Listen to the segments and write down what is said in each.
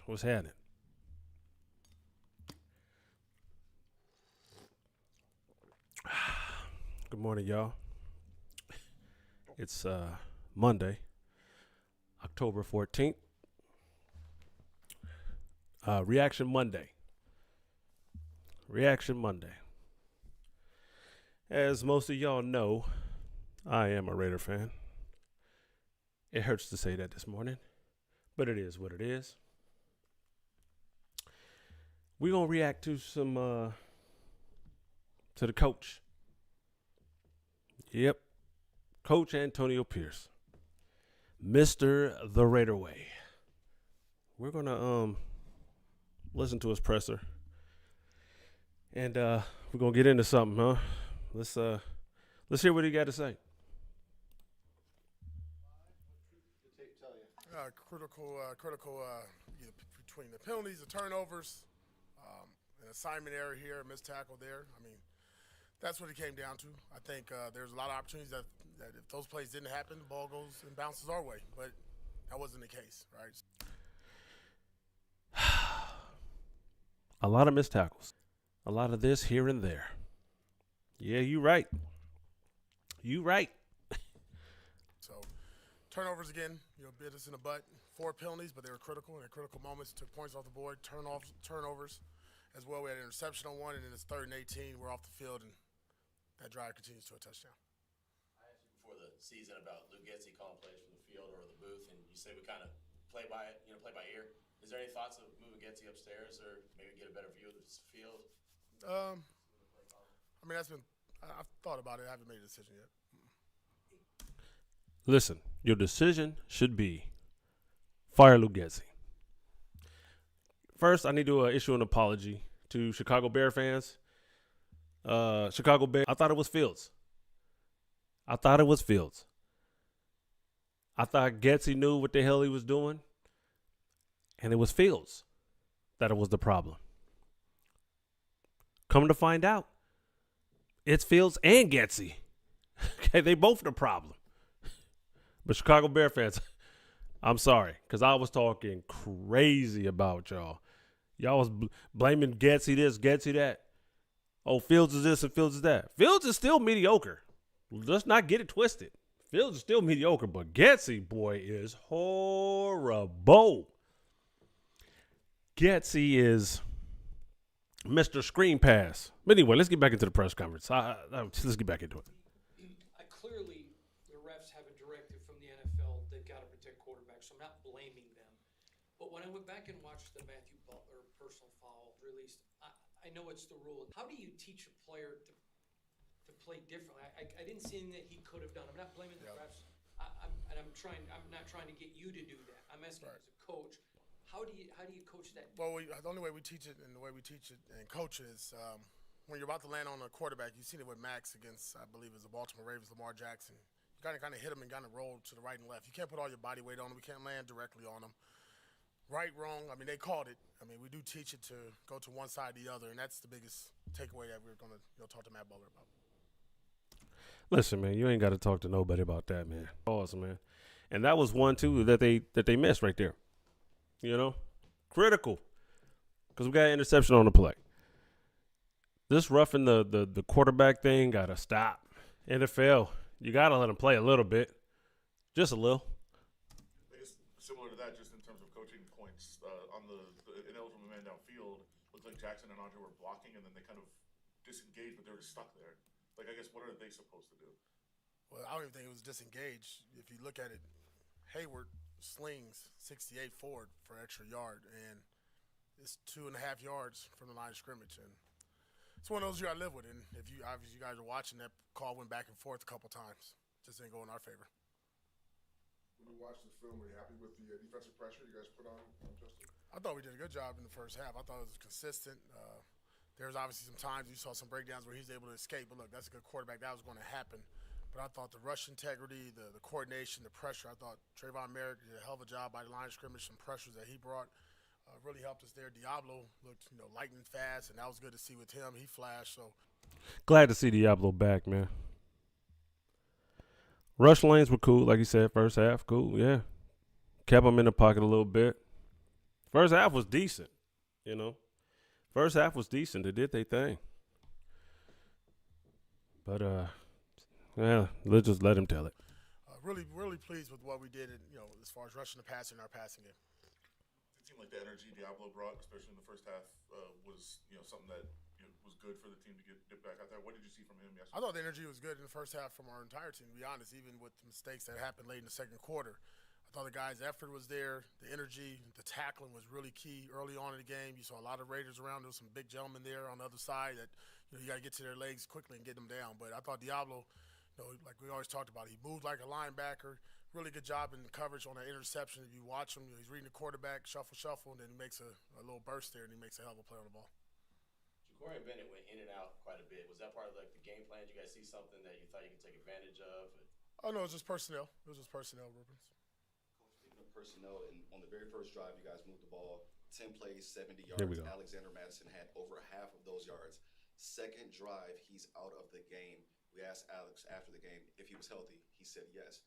What's happening? Good morning, y'all. It's Monday, October 14th. Reaction Monday. Reaction Monday. As most of y'all know, I am a Raider fan. It hurts to say that this morning, but it is what it is. We're gonna react to some to the coach. Yep. Coach Antonio Pierce. Mr. The Raider Way. We're gonna listen to his presser. And we're gonna get into something, huh? Let's hear what he got to say. Critical between the penalties, the turnovers, an assignment error here, a missed tackle there. I mean, that's what it came down to. I think there's a lot of opportunities that if those plays didn't happen, the ball goes and bounces our way. But that wasn't the case, right? A lot of missed tackles. A lot of this here and there. Yeah, you right. You right. So turnovers again, bit us in the butt. 4 penalties, but they were critical, and at critical moments took points off the board. Turnovers as well. We had an interception on one, and then it's 3rd and 18. We're off the field, and that drive continues to a touchdown. I asked you before the season about Luke Getsy calling plays from the field or the booth, and you say we kind of play by it, play by ear. Is there any thoughts of moving Getsy upstairs or maybe get a better view of the field? I mean, I've thought about it. I haven't made a decision yet. Listen, your decision should be fire Luke Getsy. First, I need to issue an apology to Chicago Bear fans. Chicago Bear, I thought it was Fields. I thought Getsy knew what the hell he was doing, and it was Fields that it was the problem. Come to find out, it's Fields and Getsy. Okay, they both the problem. But Chicago Bear fans, I'm sorry, because I was talking crazy about y'all. Y'all was blaming Getsy this, Getsy that. Oh, Fields is this and Fields is that. Fields is still mediocre. Let's not get it twisted. Fields is still mediocre, but Getsy, boy, is horrible. Getsy is Mr. Screen Pass. But anyway, let's get back into the press conference. Let's get back into it. Clearly, the refs have a directive from the NFL. They've got to protect quarterbacks, so I'm not blaming them. But when I went back and watched the Matthew Butler personal foul released, I know it's the rule. How do you teach a player to play differently? I didn't see anything that he could have done. I'm not blaming the refs. I'm not trying to get you to do that. I'm asking as a coach. How do you coach that? Well, the only way we teach it and the way we teach it and coach it is when you're about to land on a quarterback. You've seen it with Max against, I believe, it was the Baltimore Ravens, Lamar Jackson. You kind of hit him and kind of roll to the right and left. You can't put all your body weight on him. We can't land directly on him. Right, wrong. I mean, they called it. I mean, we do teach it to go to one side or the other, and that's the biggest takeaway that we're going to talk to Matt Butler about. Listen, man, you ain't got to talk to nobody about that, man. Awesome, man. And that was one too that they missed right there. Critical, because we got an interception on the play. This roughing the quarterback thing got to stop. NFL, you got to let him play a little bit, just a little. I guess similar to that, just in terms of coaching points, on the ineligible man downfield, looked like Jackson and Andre were blocking, and then they kind of disengaged, but they were just stuck there. I guess, what are they supposed to do? Well, I don't even think it was disengaged. If you look at it, Hayward slings 68 forward for an extra yard, and it's 2.5 yards from the line of scrimmage. And it's one of those you got to live with. And if you guys are watching, that call went back and forth a couple times. Just didn't go in our favor. When you watch this film, were you happy with the defensive pressure you guys put on Justin? I thought we did a good job in the first half. I thought it was consistent. There was obviously some times you saw some breakdowns where he was able to escape. But, look, that's a good quarterback. That was going to happen. But I thought the rush integrity, the coordination, the pressure, I thought Trayvon Merrick did a hell of a job by the line of scrimmage. Some pressures that he brought really helped us there. Diablo looked, lightning fast, and that was good to see with him. He flashed. So glad to see Diablo back, man. Rush lanes were cool, like you said, first half, cool, yeah. Kept him in the pocket a little bit. First half was decent, you know. First half was decent. They did their thing. But, let's just let him tell it. Really pleased with what we did, as far as rushing the passer in our passing game. It seemed like the energy Diablo brought, especially in the first half, was something that was good for the team to get back out there. What did you see from him yesterday? I thought the energy was good in the first half from our entire team, to be honest, even with the mistakes that happened late in the second quarter. I thought the guys' effort was there, the energy, the tackling was really key early on in the game. You saw a lot of Raiders around. There was some big gentlemen there on the other side that you got to get to their legs quickly and get them down. But I thought Diablo, like we always talked about, he moved like a linebacker. Really good job in the coverage on that interception. If you watch him, he's reading the quarterback, shuffle, and then he makes a little burst there, and he makes a hell of a play on the ball. Ja'Cory Bennett went in and out quite a bit. Was that part of the game plan? Did you guys see something that you thought you could take advantage of? Oh, no, it was just personnel. Rubens. Speaking of personnel, on the very first drive, you guys moved the ball 10 plays, 70 Here we yards. go. Alexander Madison had over half of those yards. Second drive, he's out of the game. We asked Alex after the game if he was healthy. He said yes.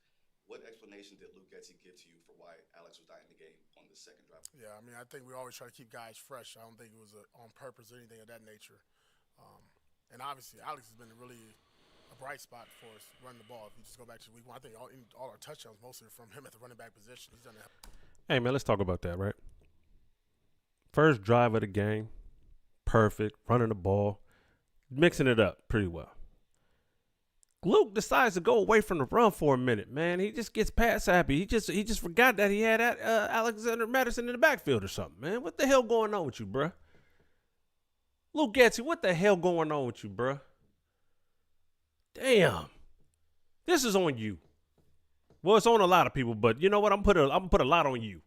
What explanation did Luke Getsy give to you for why Alex was not in the game on the second drive? Yeah, I think we always try to keep guys fresh. I don't think it was on purpose or anything of that nature. And obviously, Alex has been really a bright spot for us running the ball. If you just go back to week one, I think all our touchdowns mostly are from him at the running back position. He's done that. Hey, man, let's talk about that, right? First drive of the game, perfect, running the ball, mixing it up pretty well. Luke decides to go away from the run for a minute, man. He just gets pass happy. He just forgot that he had Alexander Madison in the backfield or something, man. What the hell going on with you, bruh? Luke Getsy, what the hell going on with you, bruh? Damn. This is on you. Well, it's on a lot of people, but you know what? I'm gonna put a lot on you.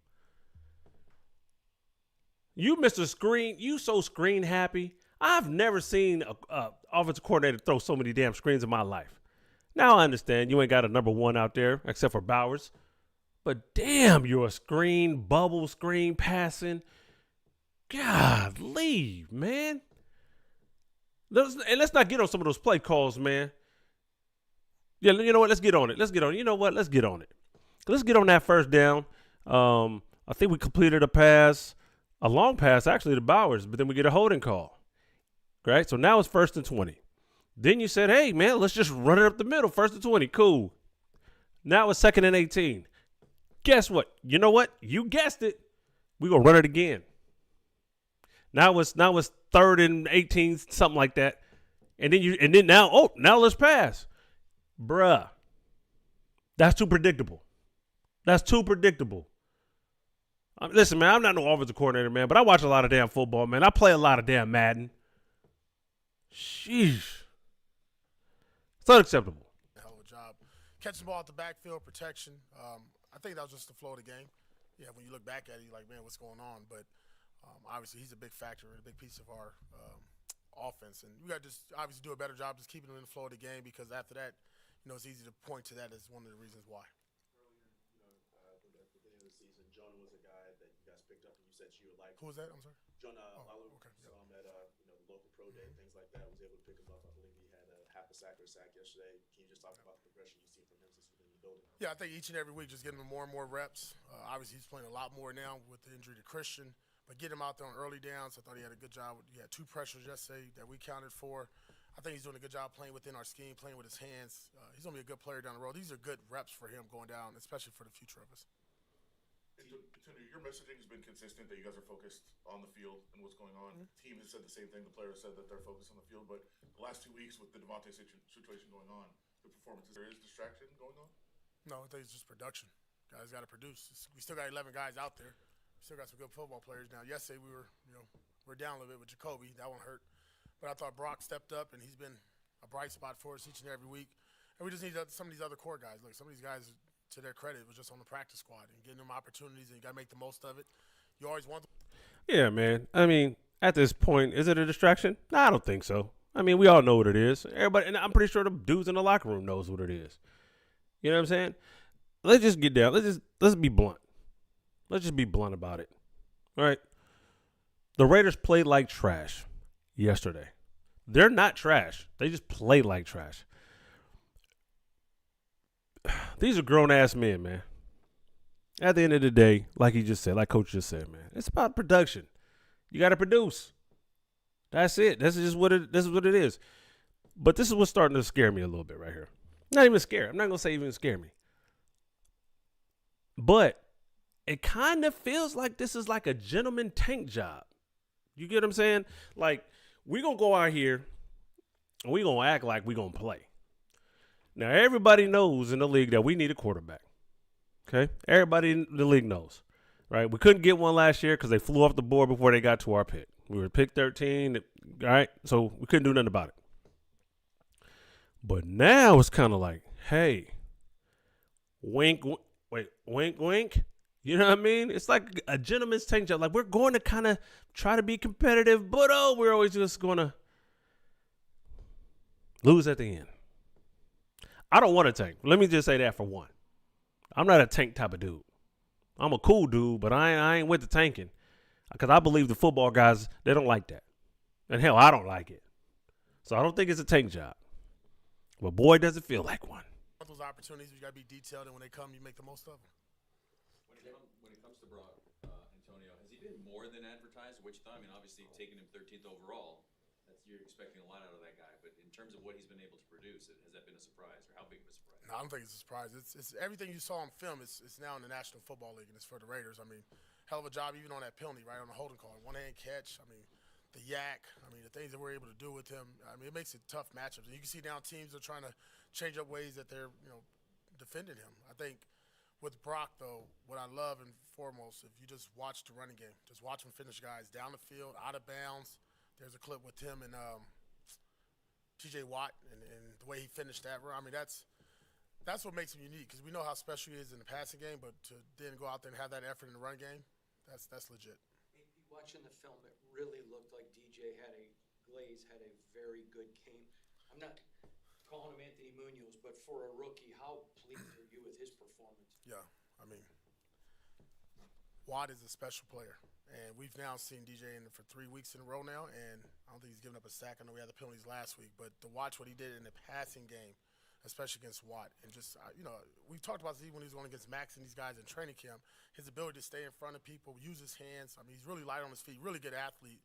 You, Mr. Screen, you so screen happy. I've never seen a offensive coordinator throw so many damn screens in my life. Now I understand you ain't got a number one out there except for Bowers. But damn, you're a screen, bubble screen passing. God, leave, man. And let's not get on some of those play calls, man. Yeah, you know what? Let's get on it. You know what? Let's get on it. Let's get on that first down. I think we completed a long pass, actually, to Bowers, but then we get a holding call. Right? So now it's 1st and 20. Then you said, hey, man, let's just run it up the middle. 1st and 20. Cool. Now it's 2nd and 18. Guess what? You know what? You guessed it. We're going to run it again. Now it's 3rd and 18, something like that. And now let's pass. Bruh. That's too predictable. Listen, man, I'm not no offensive coordinator, man, but I watch a lot of damn football, man. I play a lot of damn Madden. Sheesh. It's unacceptable. Hell of a job. Catching the ball at the backfield, protection. I think that was just the flow of the game. Yeah, when you look back at it, you're like, man, what's going on? But obviously he's a big factor and a big piece of our offense. And we got to just obviously do a better job just keeping him in the flow of the game because after that, it's easy to point to that as one of the reasons why. At the beginning of the season, Jonah was a guy that you guys picked up and you said you would like. Who was that? I'm sorry. Jonah Lalu okay, yeah. saw him at the local pro day, things like that. Was able to pick him up. I believe he had a half a sack or a sack yesterday. Can you just talk about the progression you've seen from him since he's been in the building? Yeah, I think each and every week just getting him more and more reps. Obviously, he's playing a lot more now with the injury to Christian, but get him out there on early downs. I thought he had a good job. He had 2 pressures yesterday that we counted for. I think he's doing a good job playing within our scheme, playing with his hands. He's going to be a good player down the road. These are good reps for him going down, especially for the future of us. Your messaging has been consistent that you guys are focused on the field and what's going on. The team has said the same thing. The players said that they're focused on the field. But the last 2 weeks with the Devontae situation going on, the performances, there is distraction going on? No, I think it's just production. Guys got to produce. We still got 11 guys out there. We still got some good football players. Now, yesterday we're down a little bit with Jacoby. That one hurt. But I thought Brock stepped up, and he's been a bright spot for us each and every week. And we just need some of these other core guys. Look, some of these guys, to their credit, was just on the practice squad and getting them opportunities, and you got to make the most of it. You always want them. Yeah, man. I mean, at this point, is it a distraction? No, I don't think so. I mean, we all know what it is. Everybody, and I'm pretty sure the dudes in the locker room knows what it is. You know what I'm saying? Let's just get down. Let's be blunt. Let's just be blunt about it. All right? The Raiders played like trash yesterday. They're not trash. They just play like trash. These are grown-ass men, man. At the end of the day, like he just said, like Coach just said, man, it's about production. You got to produce. That's it. This is what it is. But this is what's starting to scare me a little bit right here. Not even scare. I'm not gonna say even scare me. But it kind of feels like this is like a gentleman tank job. You get what I'm saying? Like, we're going to go out here and we're going to act like we're going to play. Now, everybody knows in the league that we need a quarterback. Okay? Everybody in the league knows. Right? We couldn't get one last year because they flew off the board before they got to our pick. We were pick 13. All right? So we couldn't do nothing about it. But now it's kind of like, hey, wink, wink, wink. You know what I mean? It's like a gentleman's tank job. Like, we're going to kind of try to be competitive, but we're always just going to lose at the end. I don't want to tank. Let me just say that for one. I'm not a tank type of dude. I'm a cool dude, but I ain't with the tanking. Because I believe the football guys, they don't like that. And hell, I don't like it. So I don't think it's a tank job. But boy, does it feel like one. Those opportunities, you got to be detailed, and when they come, you make the most of them. When it comes to Brock, Antonio, has he been more than advertised? Which, I mean, obviously taking him 13th overall, you're expecting a lot out of that guy. But in terms of what he's been able to produce, has that been a surprise, or how big of a surprise? No, I don't think it's a surprise. It's everything you saw on film. It's now in the National Football League, and it's for the Raiders. I mean, hell of a job even on that penalty, right on the holding call, one-hand catch. I mean, the yak. I mean, the things that we're able to do with him. I mean, it makes it tough matchups. And you can see now teams are trying to change up ways that they're defending him. I think. With Brock, though, what I love and foremost, if you just watch the running game, just watch him finish guys down the field, out of bounds. There's a clip with him and T.J. Watt and the way he finished that run. I mean, that's what makes him unique because we know how special he is in the passing game, but to then go out there and have that effort in the run game, that's legit. Watching the film, it really looked like DJ had a very good game. I'm not calling him Anthony Munoz, but for a rookie, how pleased are you with his performance? Yeah, I mean, Watt is a special player, and we've now seen DJ in for 3 weeks in a row now, and I don't think he's given up a sack. I know we had the penalties last week, but to watch what he did in the passing game, especially against Watt, and just, we talked about this even when he was going against Max and these guys in training camp, his ability to stay in front of people, use his hands. I mean, he's really light on his feet, really good athlete.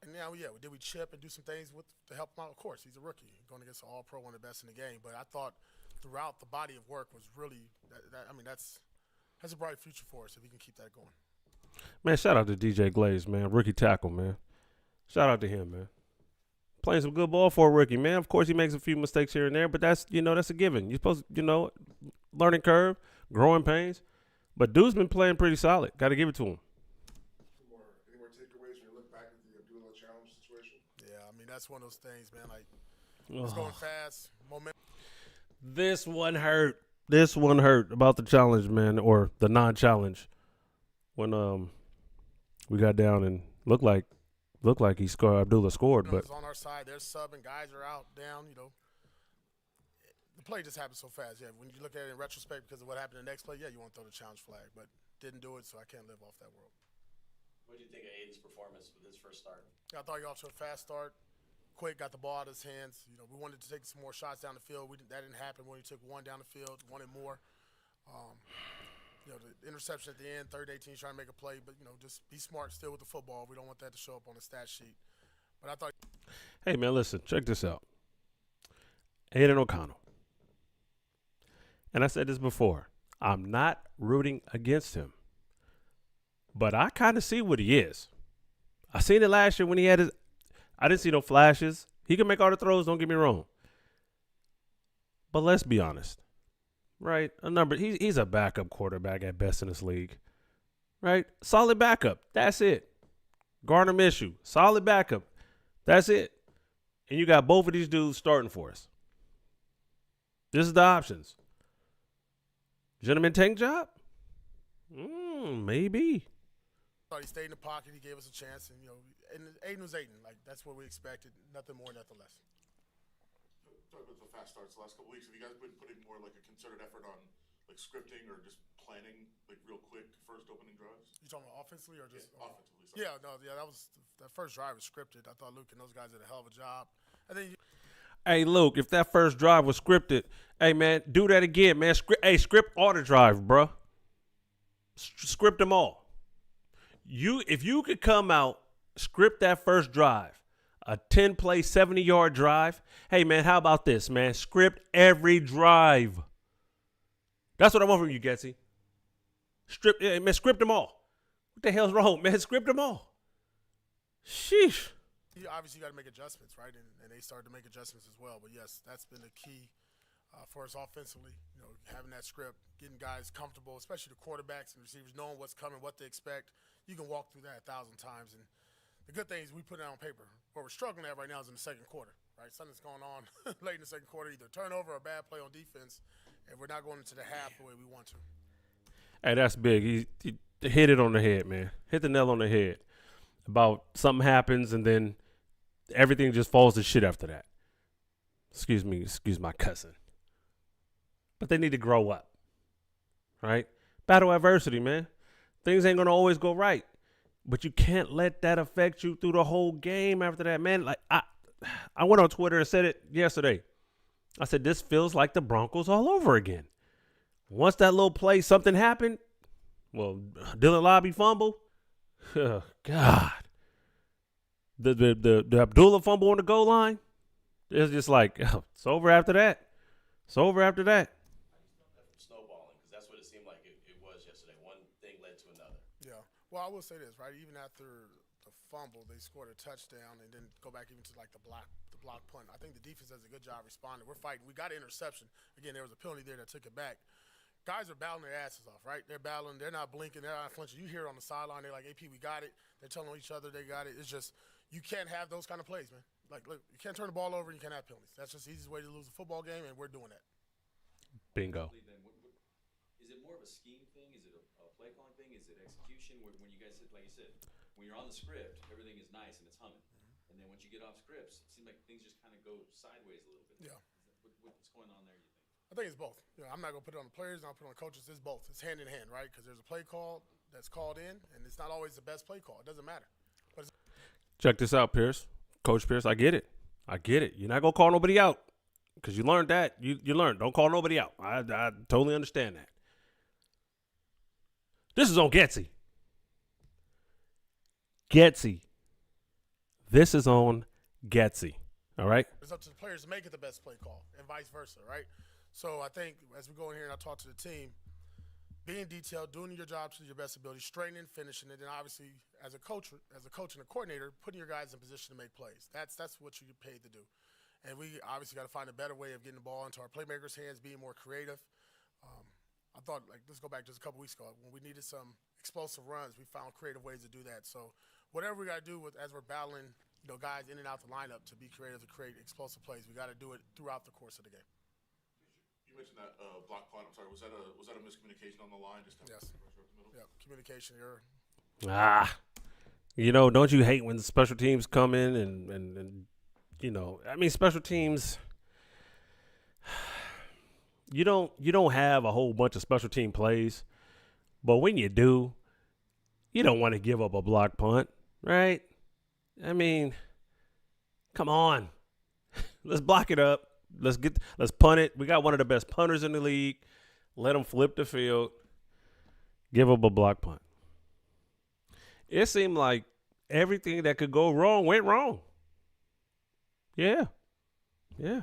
And now, did we chip and do some things to help him out? Of course, he's a rookie going against an all-pro, one of the best in the game. But I thought throughout the body of work was really that's a bright future for us if we can keep that going. Man, shout out to DJ Glaze, man. Rookie tackle, man. Shout out to him, man. Playing some good ball for a rookie, man. Of course, he makes a few mistakes here and there, but that's a given. You're supposed to, learning curve, growing pains. But dude's been playing pretty solid. Got to give it to him. Any more takeaways when you look back at the Abdullah challenge situation? Yeah, I mean, that's one of those things, man. Like, it's going fast, momentum. This one hurt. This one hurt about the challenge, man, or the non-challenge. When we got down and looked like he scored. Abdullah scored, but it's on our side. They're subbing. Guys are out, down. The play just happened so fast. Yeah, when you look at it in retrospect because of what happened in the next play, you want to throw the challenge flag, but didn't do it, so I can't live off that world. What did you think of Aiden's performance with his first start? I thought he got off to a fast start. Quick, got the ball out of his hands. We wanted to take some more shots down the field. That didn't happen when he took one down the field, wanted more. The interception at the end, third 18, trying to make a play, but, just be smart still with the football. We don't want that to show up on the stat sheet. But I thought. Hey, man, listen, check this out. Aiden O'Connell. And I said this before. I'm not rooting against him. But I kind of see what he is. I seen it last year when he had I didn't see no flashes. He can make all the throws, don't get me wrong. But let's be honest. Right? He's a backup quarterback at best in this league. Right? Solid backup. That's it. Gardner Minshew. Solid backup. That's it. And you got both of these dudes starting for us. This is the options. Gentleman tank job? Maybe. He stayed in the pocket. He gave us a chance, and Aiden was Aiden. Like, that's what we expected. Nothing more, nothing less. Talk about the fast starts the last couple weeks. Have you guys been putting more like a concerted effort on like scripting or just planning like real quick first opening drives? You talking about offensively or just offensively? Sorry. That first drive was scripted. I thought Luke and those guys did a hell of a job. And then Hey, Luke, if that first drive was scripted, hey, man, do that again, man. Script all the drive, bro. Script them all. If you could come out, script that first drive, a 10-play, 70-yard drive. Hey, man, how about this, man? Script every drive. That's what I want from you, Getsy. Script them all. What the hell's wrong, man? Script them all. Sheesh. You obviously got to make adjustments, right? And they started to make adjustments as well. But, yes, that's been the key for us offensively, having that script, getting guys comfortable, especially the quarterbacks and receivers, knowing what's coming, what they expect. You can walk through that 1,000 times. And the good thing is we put it on paper. What we're struggling at right now is in the second quarter, right? Something's going on late in the second quarter, either turnover or a bad play on defense, and we're not going into the half the way we want to. Hey, that's big. He hit it on the head, man. Hit the nail on the head. About something happens, and then everything just falls to shit after that. Excuse my cussing. But they need to grow up, right? Battle adversity, man. Things ain't going to always go right. But you can't let that affect you through the whole game after that, man. Like I went on Twitter and said it yesterday. I said, this feels like the Broncos all over again. Once that little play, something happened. Well, Dylan Lobby fumble. Oh, God. The Abdullah fumble on the goal line. It's just like, it's over after that. It's over after that. Snowballing, because that's what it seemed like it was yesterday. One thing led to another. Yeah. Well, I will say this, right? Even after the fumble, they scored a touchdown and then go back even to like the block punt. I think the defense does a good job responding. We're fighting. We got an interception. Again, there was a penalty there that took it back. Guys are battling their asses off, right? They're battling. They're not blinking. They're not flinching. You hear it on the sideline. They're like, AP, we got it. They're telling each other they got it. It's just you can't have those kind of plays, man. Like, look, you can't turn the ball over and you can't have penalties. That's just the easiest way to lose a football game, and we're doing that. Bingo. Then is it more of a scheme thing? Is it a play calling thing? Is it execution? When you guys said, like you said, when you're on the script, everything is nice and it's humming. And then once you get off scripts, it seems like things just kind of go sideways a little bit. Yeah. What's going on there, you think? I think it's both. I'm not going to put it on the players, not put it on the coaches. It's both. It's hand in hand, right? Because there's a play call that's called in, and it's not always the best play call. It doesn't matter. Check this out, Pierce. Coach Pierce, I get it. You're not going to call nobody out because you learned that. You learned. Don't call nobody out. I totally understand that. This is on Getsy. This is on Getsy. All right? It's up to the players to make it the best play call and vice versa, right? So I think as we go in here and I talk to the team, being detailed, doing your job to your best ability, straightening, finishing it, and obviously as a coach and a coordinator, putting your guys in position to make plays. That's what you get paid to do. And we obviously got to find a better way of getting the ball into our playmakers' hands, being more creative. I thought, like, let's go back just a couple weeks ago. When we needed some explosive runs, we found creative ways to do that. So whatever we got to do as we're battling, guys in and out the lineup to be creative, to create explosive plays, we got to do it throughout the course of the game. You mentioned that block punt. I'm sorry. Was that a miscommunication on the line? Just kind of Yes. rush up the middle? Yeah, communication error. Don't you hate when the special teams come in and special teams, you don't have a whole bunch of special team plays, but when you do, you don't want to give up a block punt, right? I mean, come on. Let's block it up. Let's punt it. We got one of the best punters in the league. Let them flip the field. Give up a block punt. It seemed like everything that could go wrong went wrong. Yeah. Going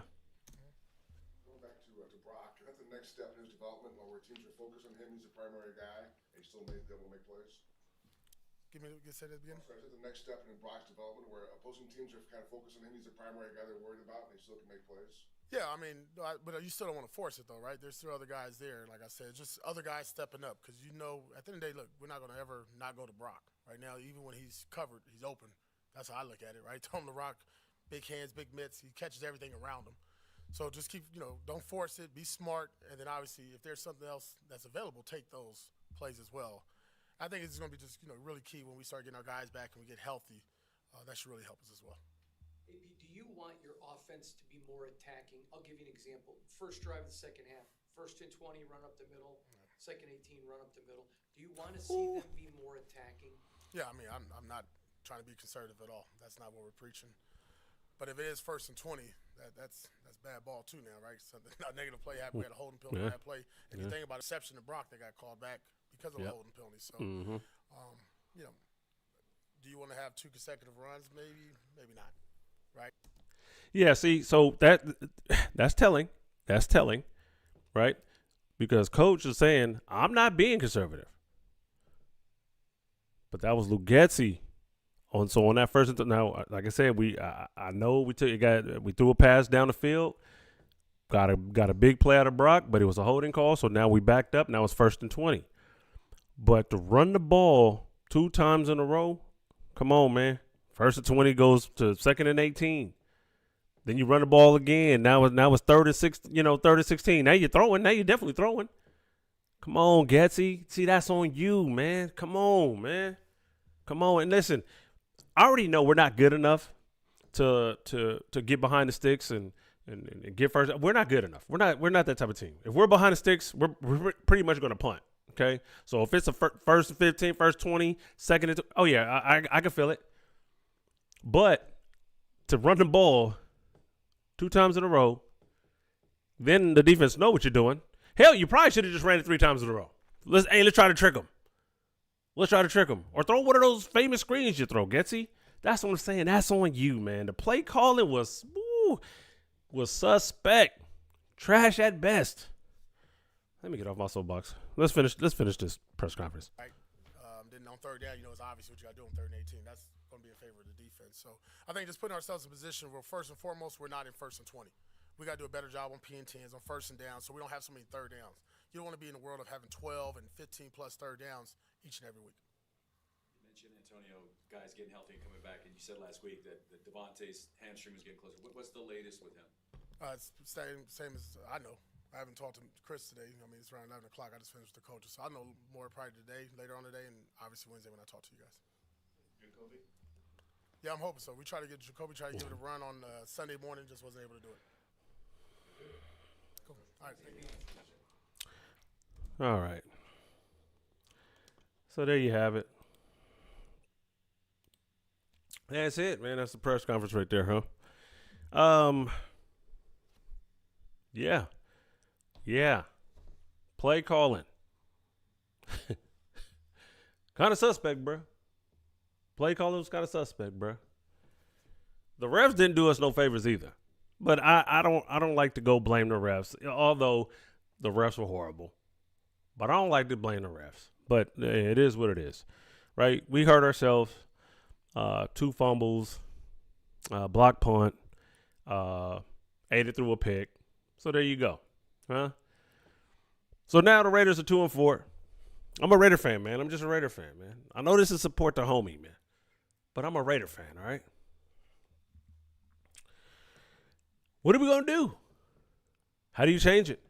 back to Brock, is that the next step in his development where teams are focused on him? He's the primary guy, and he's still able to make plays? Say that again. So is it the next step in Brock's development where opposing teams are kind of focused on him? He's the primary guy they're worried about, and he still can make plays? Yeah, I mean, but you still don't want to force it, though, right? There's still other guys there. Like I said, just other guys stepping up because, at the end of the day, look, we're not going to ever not go to Brock. Right now, even when he's covered, he's open. That's how I look at it, right? Throw him the rock, big hands, big mitts. He catches everything around him. So just keep, don't force it. Be smart. And then, obviously, if there's something else that's available, take those plays as well. I think it's going to be just, really key when we start getting our guys back and we get healthy. That should really help us as well. AP, do you want your offense to be more attacking? I'll give you an example. First drive of the second half. First and 20, run up the middle. Second 18, run up the middle. Do you want to see them be more attacking? Yeah, I mean, I'm not trying to be conservative at all. That's not what we're preaching. But if it is first and 20, that's bad ball too now, right? Something, a negative play happened. We had a holding penalty on that play. And you think about exception to Brock that got called back because of the Yep. holding penalty. So, Mm-hmm. you know, do you want to have 2 consecutive runs? Maybe, maybe not. Right? Yeah, see, so that's telling. That's telling, right? Because coach is saying, I'm not being conservative. But that was Luke Getsy on that first now, like I said, I know we threw a pass down the field. Got a big play out of Brock, but it was a holding call, so now we backed up. Now it's 1st and 20. But to run the ball 2 times in a row, come on, man. 1st and 20 goes to 2nd and 18. Then you run the ball again. Now it's 3rd and 16. Now you're throwing. Now you're definitely throwing. Come on, Getsy. See, that's on you, man. Come on, man. Come on. And listen, I already know we're not good enough to get behind the sticks and get first. We're not good enough. We're not that type of team. If we're behind the sticks, we're pretty much going to punt. Okay. So if it's a 1st and 15, 1st 20, 2nd and oh yeah, I can feel it. But to run the ball 2 times in a row, then the defense know what you're doing. Hell, you probably should have just ran it 3 times in a row. Let's try to trick them. Let's try to trick them. Or throw one of those famous screens you throw, Getsy. That's what I'm saying. That's on you, man. The play calling was suspect. Trash at best. Let me get off my soapbox. Let's finish this press conference. Right. Then on 3rd down, it's obvious what you got to do on 3rd and 18. That's going to be in favor of the defense. So I think just putting ourselves in a position where first and foremost, we're not in 1st and 20. We got to do a better job on P&10s, on 1st and down, so we don't have so many 3rd downs. You don't want to be in the world of having 12 and 15 plus 3rd downs each and every week. You mentioned Antonio, guys getting healthy and coming back, and you said last week that Devontae's hamstring was getting closer. What's the latest with him? It's same as I know. I haven't talked to Chris today. I mean, it's around 11 o'clock. I just finished with the coaches. So I know more probably today, later on today, and obviously Wednesday when I talk to you guys. Jacoby? Yeah, I'm hoping so. We tried to get Jacoby, give it a run on Sunday morning, just wasn't able to do it. Cool. All right, thank you. All right. So there you have it. That's it, man. That's the press conference right there, huh? Yeah. Yeah. Play calling. Kind of suspect, bro. Play calling was kind of suspect, bro. The refs didn't do us no favors either. But I don't like to go blame the refs, although the refs were horrible. But I don't like to blame the refs. But it is what it is, right? We hurt ourselves. 2 fumbles, block punt, ate it through a pick. So there you go, huh? So now the Raiders are 2-4. I'm a Raider fan, man. I'm just a Raider fan, man. I know this is support the homie, man, but I'm a Raider fan, all right? What are we gonna do? How do you change it?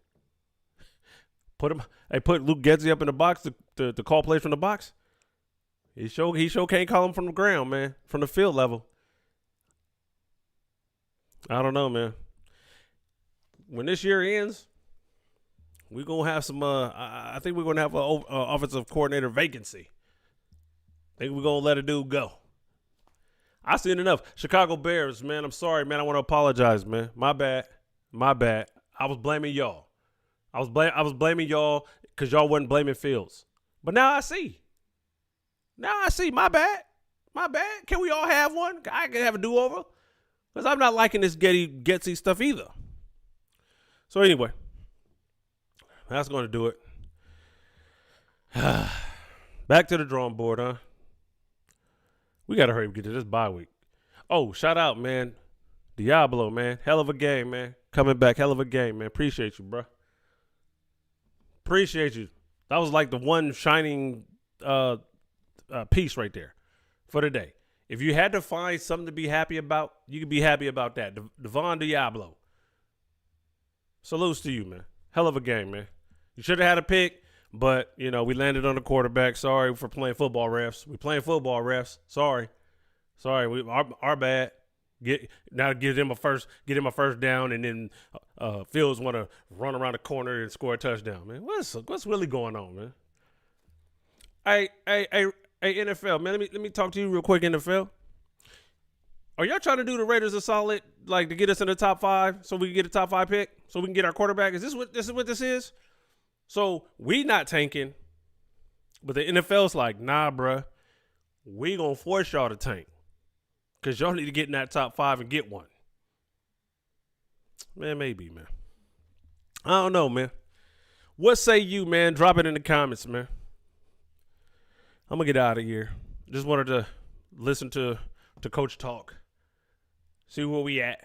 Put Luke Getsy up in the box to call plays from the box. He sure can't call him from the ground, man, from the field level. I don't know, man. When this year ends, we're gonna have some. I think we're gonna have an offensive coordinator vacancy. I think we're gonna let a dude go. I've seen enough. Chicago Bears, man. I'm sorry, man. I want to apologize, man. My bad. I was blaming y'all. I was blaming y'all because y'all wasn't blaming Fields. But now I see. My bad. Can we all have one? I can have a do-over. Because I'm not liking this Getsy stuff either. So anyway, that's going to do it. Back to the drawing board, huh? We got to hurry up and get to this bye week. Oh, shout out, man. Diablo, man. Hell of a game, man. Coming back. Hell of a game, man. Appreciate you, bro. Appreciate you. That was like the one shining piece right there for the day. If you had to find something to be happy about, you could be happy about that. Devon Diablo. Salutes to you, man. Hell of a game, man. You should have had a pick, but, we landed on the quarterback. Sorry for playing football refs. We playing football refs. Sorry. Our bad. Get him a first down, and then Fields want to run around the corner and score a touchdown, man. What's really going on, man? Hey, NFL, man. Let me talk to you real quick, NFL. Are y'all trying to do the Raiders a solid, like to get us in the top 5, so we can get a top 5 pick, so we can get our quarterback? Is this what this is? So we not tanking. But the NFL's like, nah, bruh, we gonna force y'all to tank. Because y'all need to get in that top 5 and get one. Man, maybe, man. I don't know, man. What say you, man? Drop it in the comments, man. I'm going to get out of here. Just wanted to listen to Coach talk. See where we at.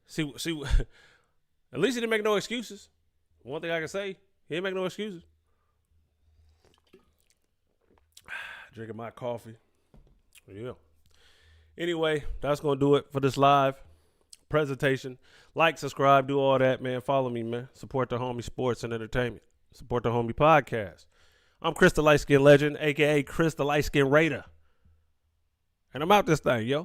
See. At least he didn't make no excuses. One thing I can say, he didn't make no excuses. Drinking my coffee. Yeah. Anyway, that's going to do it for this live presentation. Like, subscribe, do all that, man. Follow me, man. Support the homie sports and entertainment. Support the homie podcast. I'm Chris the Light Skin Legend, a.k.a. Chris the Light Skin Raider. And I'm out this thing, yo.